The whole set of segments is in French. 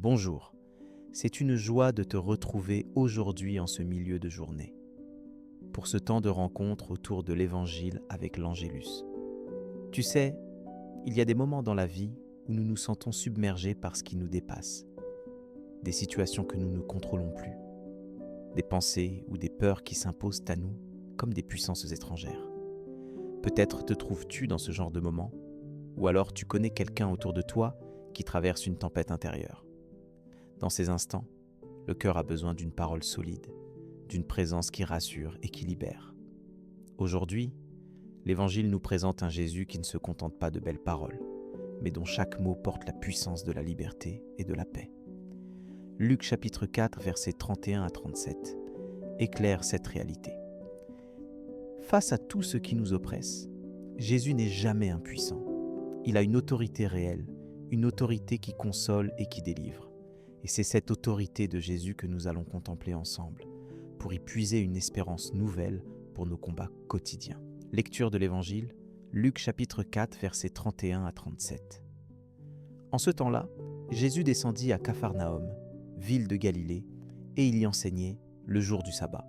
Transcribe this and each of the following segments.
Bonjour, c'est une joie de te retrouver aujourd'hui en ce milieu de journée, pour ce temps de rencontre autour de l'Évangile avec l'Angélus. Tu sais, il y a des moments dans la vie où nous nous sentons submergés par ce qui nous dépasse, des situations que nous ne contrôlons plus, des pensées ou des peurs qui s'imposent à nous comme des puissances étrangères. Peut-être te trouves-tu dans ce genre de moment, ou alors tu connais quelqu'un autour de toi qui traverse une tempête intérieure. Dans ces instants, le cœur a besoin d'une parole solide, d'une présence qui rassure et qui libère. Aujourd'hui, l'Évangile nous présente un Jésus qui ne se contente pas de belles paroles, mais dont chaque mot porte la puissance de la liberté et de la paix. Luc chapitre 4, versets 31 à 37, éclaire cette réalité. Face à tout ce qui nous oppresse, Jésus n'est jamais impuissant. Il a une autorité réelle, une autorité qui console et qui délivre. Et c'est cette autorité de Jésus que nous allons contempler ensemble, pour y puiser une espérance nouvelle pour nos combats quotidiens. Lecture de l'Évangile, Luc chapitre 4, versets 31 à 37. En ce temps-là, Jésus descendit à Capharnaüm, ville de Galilée, et il y enseignait le jour du sabbat.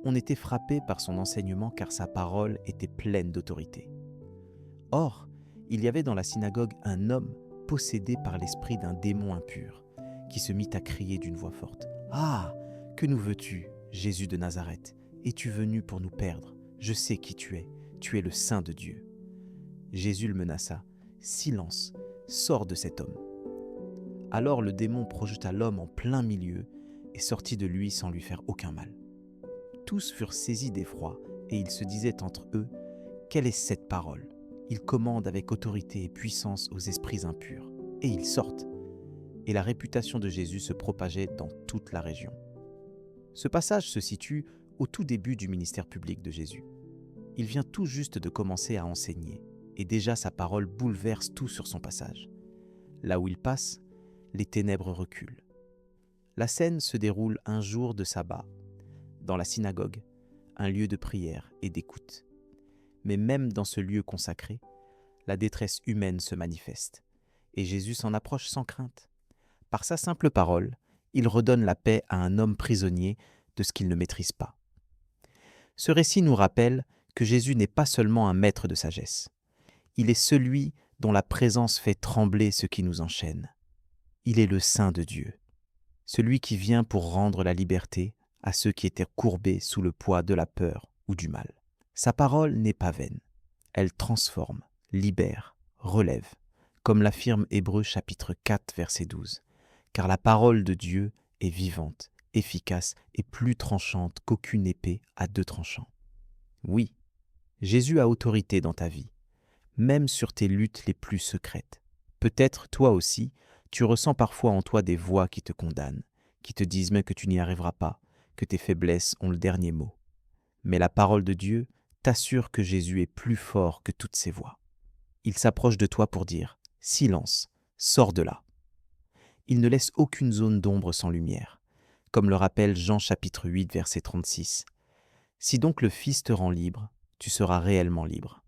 On était frappé par son enseignement car sa parole était pleine d'autorité. Or, il y avait dans la synagogue un homme possédé par l'esprit d'un démon impur, qui se mit à crier d'une voix forte. « Ah, que nous veux-tu, Jésus de Nazareth? Es-tu venu pour nous perdre? Je sais qui tu es le Saint de Dieu. » Jésus le menaça. « Silence, sors de cet homme. » Alors le démon projeta l'homme en plein milieu et sortit de lui sans lui faire aucun mal. Tous furent saisis d'effroi et ils se disaient entre eux, « Quelle est cette parole? Il commande avec autorité et puissance aux esprits impurs, et ils sortent. » Et la réputation de Jésus se propageait dans toute la région. Ce passage se situe au tout début du ministère public de Jésus. Il vient tout juste de commencer à enseigner, et déjà sa parole bouleverse tout sur son passage. Là où il passe, les ténèbres reculent. La scène se déroule un jour de sabbat, dans la synagogue, un lieu de prière et d'écoute. Mais même dans ce lieu consacré, la détresse humaine se manifeste, et Jésus s'en approche sans crainte. Par sa simple parole, il redonne la paix à un homme prisonnier de ce qu'il ne maîtrise pas. Ce récit nous rappelle que Jésus n'est pas seulement un maître de sagesse. Il est celui dont la présence fait trembler ce qui nous enchaîne. Il est le Saint de Dieu, celui qui vient pour rendre la liberté à ceux qui étaient courbés sous le poids de la peur ou du mal. Sa parole n'est pas vaine. Elle transforme, libère, relève, comme l'affirme Hébreux chapitre 4, verset 12. Car la parole de Dieu est vivante, efficace et plus tranchante qu'aucune épée à deux tranchants. Oui, Jésus a autorité dans ta vie, même sur tes luttes les plus secrètes. Peut-être toi aussi, tu ressens parfois en toi des voix qui te condamnent, qui te disent même que tu n'y arriveras pas, que tes faiblesses ont le dernier mot. Mais la parole de Dieu t'assure que Jésus est plus fort que toutes ces voix. Il s'approche de toi pour dire « Silence, sors de là ». Il ne laisse aucune zone d'ombre sans lumière, comme le rappelle Jean chapitre 8, verset 36. « Si donc le Fils te rend libre, tu seras réellement libre. »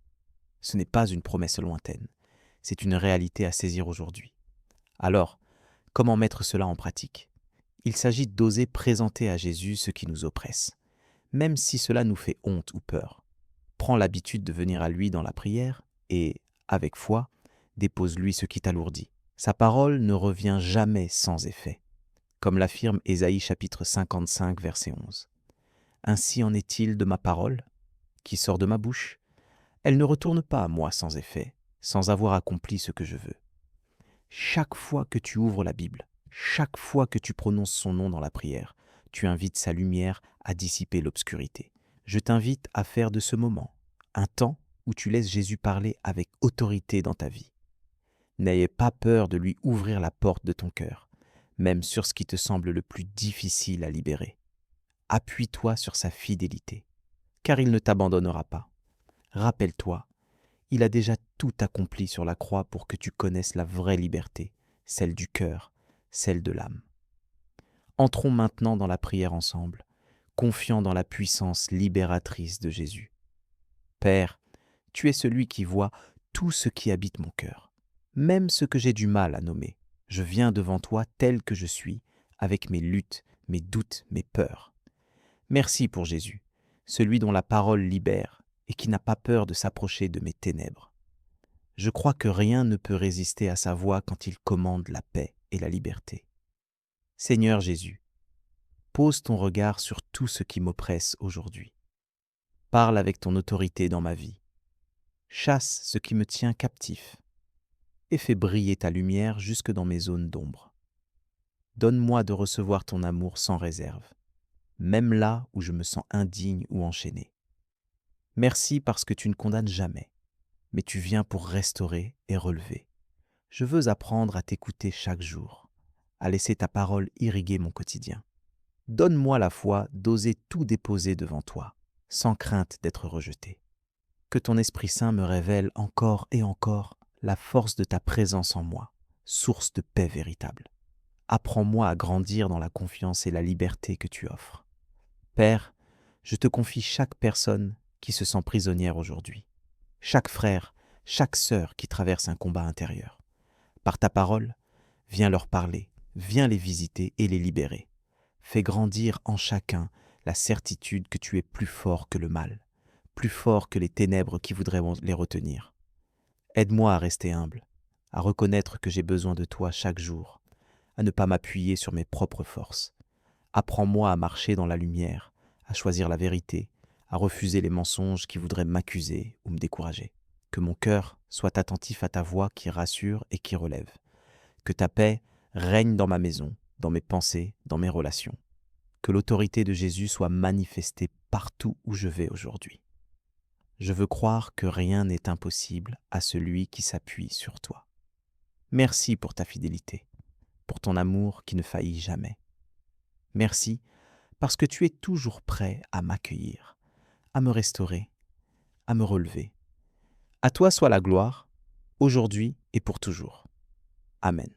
Ce n'est pas une promesse lointaine, c'est une réalité à saisir aujourd'hui. Alors, comment mettre cela en pratique? Il s'agit d'oser présenter à Jésus ce qui nous oppresse, même si cela nous fait honte ou peur. Prends l'habitude de venir à lui dans la prière et, avec foi, dépose-lui ce qui t'alourdit. Sa parole ne revient jamais sans effet, comme l'affirme Ésaïe chapitre 55, verset 11. Ainsi en est-il de ma parole, qui sort de ma bouche. Elle ne retourne pas à moi sans effet, sans avoir accompli ce que je veux. Chaque fois que tu ouvres la Bible, chaque fois que tu prononces son nom dans la prière, tu invites sa lumière à dissiper l'obscurité. Je t'invite à faire de ce moment un temps où tu laisses Jésus parler avec autorité dans ta vie. N'ayez pas peur de lui ouvrir la porte de ton cœur, même sur ce qui te semble le plus difficile à libérer. Appuie-toi sur sa fidélité, car il ne t'abandonnera pas. Rappelle-toi, il a déjà tout accompli sur la croix pour que tu connaisses la vraie liberté, celle du cœur, celle de l'âme. Entrons maintenant dans la prière ensemble, confiants dans la puissance libératrice de Jésus. Père, tu es celui qui voit tout ce qui habite mon cœur, même ce que j'ai du mal à nommer. Je viens devant toi tel que je suis, avec mes luttes, mes doutes, mes peurs. Merci pour Jésus, celui dont la parole libère et qui n'a pas peur de s'approcher de mes ténèbres. Je crois que rien ne peut résister à sa voix quand il commande la paix et la liberté. Seigneur Jésus, pose ton regard sur tout ce qui m'oppresse aujourd'hui. Parle avec ton autorité dans ma vie. Chasse ce qui me tient captif et fais briller ta lumière jusque dans mes zones d'ombre. Donne-moi de recevoir ton amour sans réserve, même là où je me sens indigne ou enchaîné. Merci parce que tu ne condamnes jamais, mais tu viens pour restaurer et relever. Je veux apprendre à t'écouter chaque jour, à laisser ta parole irriguer mon quotidien. Donne-moi la foi d'oser tout déposer devant toi, sans crainte d'être rejeté. Que ton Esprit Saint me révèle encore et encore la force de ta présence en moi, source de paix véritable. Apprends-moi à grandir dans la confiance et la liberté que tu offres. Père, je te confie chaque personne qui se sent prisonnière aujourd'hui, chaque frère, chaque sœur qui traverse un combat intérieur. Par ta parole, viens leur parler, viens les visiter et les libérer. Fais grandir en chacun la certitude que tu es plus fort que le mal, plus fort que les ténèbres qui voudraient les retenir. Aide-moi à rester humble, à reconnaître que j'ai besoin de toi chaque jour, à ne pas m'appuyer sur mes propres forces. Apprends-moi à marcher dans la lumière, à choisir la vérité, à refuser les mensonges qui voudraient m'accuser ou me décourager. Que mon cœur soit attentif à ta voix qui rassure et qui relève. Que ta paix règne dans ma maison, dans mes pensées, dans mes relations. Que l'autorité de Jésus soit manifestée partout où je vais aujourd'hui. Je veux croire que rien n'est impossible à celui qui s'appuie sur toi. Merci pour ta fidélité, pour ton amour qui ne faillit jamais. Merci parce que tu es toujours prêt à m'accueillir, à me restaurer, à me relever. À toi soit la gloire, aujourd'hui et pour toujours. Amen.